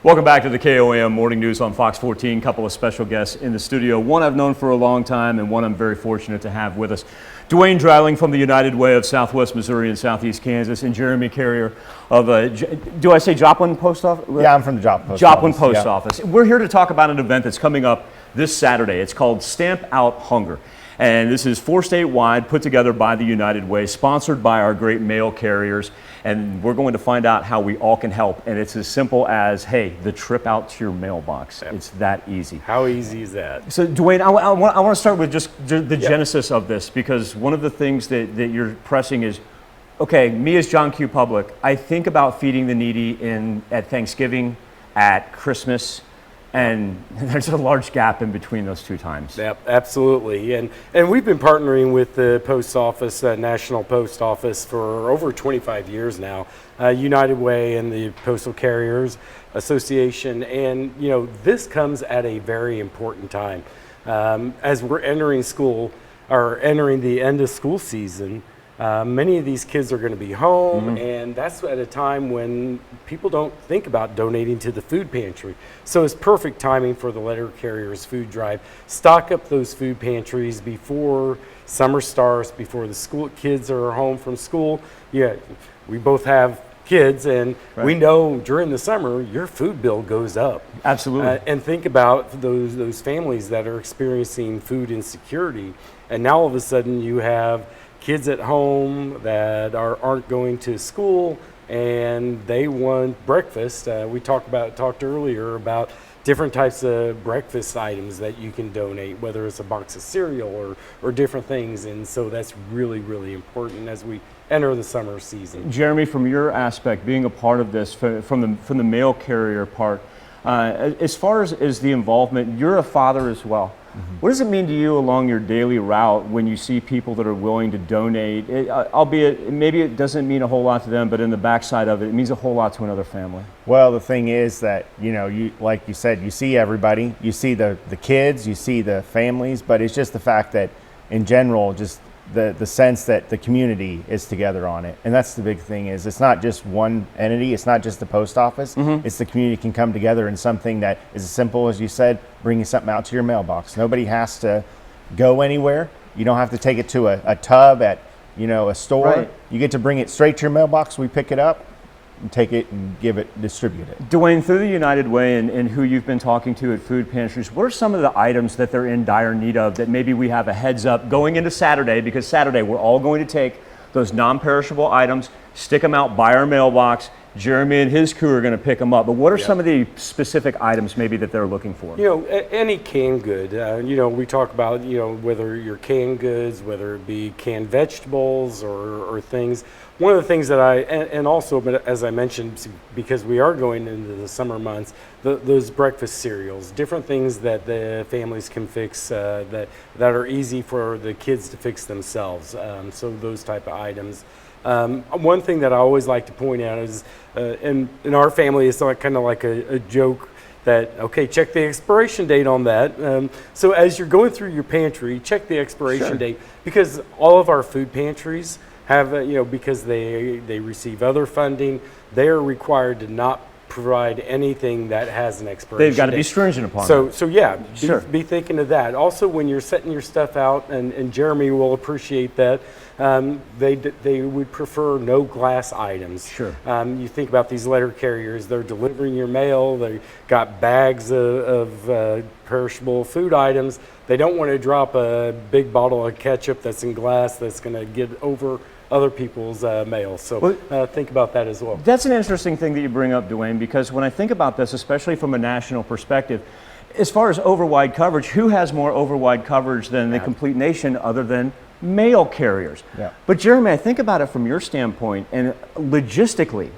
Welcome back to the KOAM Morning News on Fox 14. Couple of special guests in the studio. One I've known for a long time and one I'm very fortunate to have with us. Dwayne Dreiling from the United Way of Southwest Missouri and Southeast Kansas, and Jeremy Carrier of, do I say Joplin Post Office? Yeah, I'm from the Joplin Post Joplin Office. Post Office. We're here to talk about an event that's coming up this Saturday. It's called Stamp Out Hunger. And this is 4 statewide, put together by the United Way, sponsored by our great mail carriers. And we're going to find out how we all can help. And it's as simple as, hey, the trip out to your mailbox. It's that easy. How easy is that? So, Dwayne, I want to start with just the genesis of this, because one of the things that you're pressing is, okay, me as John Q. Public, I think about feeding the needy at Thanksgiving, at Christmas, and there's a large gap in between those two times. Yep, absolutely. And we've been partnering with the Post Office, National Post Office, for over 25 years now. United Way and the Postal Carriers Association. And, you know, this comes at a very important time. As we're entering school, or entering the end of school season, many of these kids are going to be home, and that's at a time when people don't think about donating to the food pantry. So it's perfect timing for the letter carriers food drive. Stock up those food pantries before summer starts, before the school kids are home from school. Yeah, we both have kids, and we know during the summer your food bill goes up. Absolutely. And think about those families that are experiencing food insecurity, and now all of a sudden you have kids at home that aren't going to school and they want breakfast. We talked earlier about different types of breakfast items that you can donate, whether it's a box of cereal or different things. And so that's really, really important as we enter the summer season. Jeremy, from your aspect, being a part of this, from the mail carrier part, as far as the involvement, you're a father as well. What does it mean to you along your daily route when you see people that are willing to donate? Albeit, maybe it doesn't mean a whole lot to them, but in the backside of it, it means a whole lot to another family. Well, the thing is that, you know, you like you said, you see everybody. You see the kids, you see the families, but it's just the fact that, in general, just the sense that the community is together on it. And that's the big thing, is it's not just one entity, it's not just the post office, it's the community can come together in something that is as simple as you said, bringing something out to your mailbox. Nobody has to go anywhere. You don't have to take it to a tub at, you know, a store. Right. You get to bring it straight to your mailbox. We pick it up and take it and distribute it. Dwayne, through the United Way and who you've been talking to at food pantries, what are some of the items that they're in dire need of that maybe we have a heads up going into Saturday? Because Saturday we're all going to take those non-perishable items, stick them out by our mailbox. Jeremy and his crew are going to pick them up. But what are some of the specific items maybe that they're looking for? You know, any canned good. You know, we talk about, you know, whether your canned goods, whether it be canned vegetables or things. One of the things that and also, but as I mentioned, because we are going into the summer months, those breakfast cereals, different things that the families can fix that are easy for the kids to fix themselves. So those type of items. One thing that I always like to point out is, in our family, it's like kind of like a joke that, okay, check the expiration date on that. So as you're going through your pantry, check the expiration date, because all of our food pantries have, you know, because they receive other funding, they are required to not provide anything that has an expiration date. They've got to be stringent upon it. So yeah, be thinking of that. Also, when you're setting your stuff out, and Jeremy will appreciate that, they would prefer no glass items. Sure. You think about these letter carriers, they're delivering your mail, they got bags of perishable food items. They don't want to drop a big bottle of ketchup that's in glass that's going to get over other people's mail. So think about that as well. That's an interesting thing that you bring up, Dwayne, because when I think about this, especially from a national perspective, as far as overwide coverage, who has more overwide coverage than the complete nation other than mail carriers? Yeah. But Jeremy, I think about it from your standpoint, and logistically,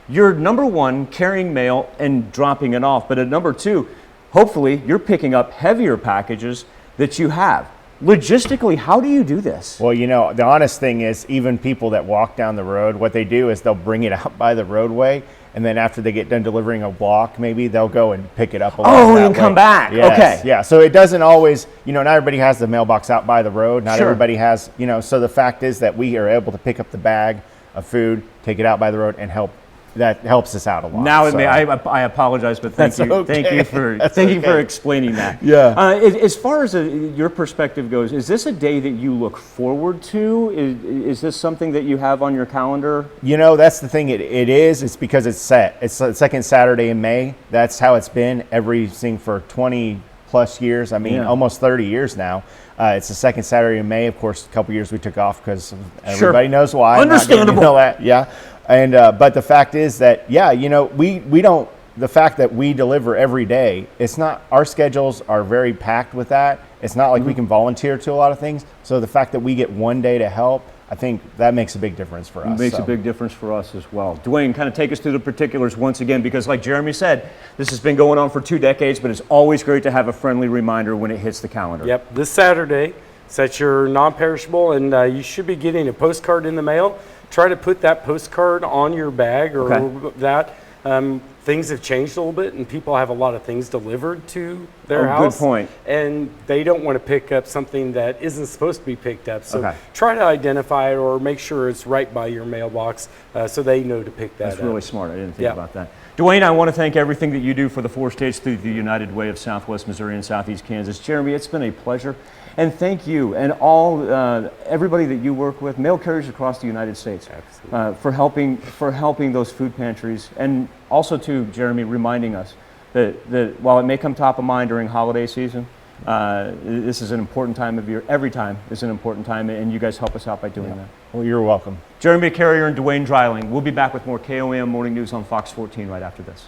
you're number one, carrying mail and dropping it off, but at number two, hopefully you're picking up heavier packages that you have. Logistically, how do you do this? Well, you know, the honest thing is, even people that walk down the road, what they do is they'll bring it out by the roadway, and then after they get done delivering a block, maybe they'll go and pick it up along that and way. come back. Yes, okay. Yeah, so it doesn't always, you know, not everybody has the mailbox out by the road. Not Sure. everybody has, you know, so the fact is that we are able to pick up the bag of food, take it out by the road, and help that helps us out a lot. Now, so. I apologize, but thank That's you, okay. thank you for That's thank you for okay. explaining that. Yeah. As far as your perspective goes, is this a day that you look forward to? Is this something that you have on your calendar? You know, that's the thing. It is. It's because it's set. It's the second Saturday in May. That's how it's been everything for 20 plus years. I mean, Yeah. almost 30 years now. It's the second Saturday in May. Of course, a couple years we took off because everybody knows why. I'm not gonna Understandable. know that. Yeah. And but the fact is that you know, we don't. The fact that we deliver every day, it's not, our schedules are very packed with that. It's not like Mm-hmm. we can volunteer to a lot of things. So the fact that we get one day to help, I think that makes a big difference for us. It makes So. a big difference for us as well. Dwayne, kind of take us through the particulars once again, because like Jeremy said, this has been going on for 2 decades, but it's always great to have a friendly reminder when it hits the calendar. Yep, this Saturday, set your non-perishable, and you should be getting a postcard in the mail. Try to put that postcard on your bag or Okay. that. Things have changed a little bit, and people have a lot of things delivered to their Oh, good house. point. And they don't want to pick up something that isn't supposed to be picked up. So Okay. try to identify it or make sure it's right by your mailbox so they know to pick that That's up. really smart. I didn't think Yeah. about that. Dwayne, I want to thank everything that you do for the 4 states through the United Way of Southwest Missouri and Southeast Kansas. Jeremy, it's been a pleasure. And thank you and everybody that you work with, mail carriers across the United States, for helping those food pantries. And also, too, Jeremy, reminding us that while it may come top of mind during holiday season, this is an important time of year. Every time is an important time, and you guys help us out by doing that. Well, you're welcome. Jeremy Carrier and Dwayne Dreiling. We'll be back with more KOM Morning News on Fox 14 right after this.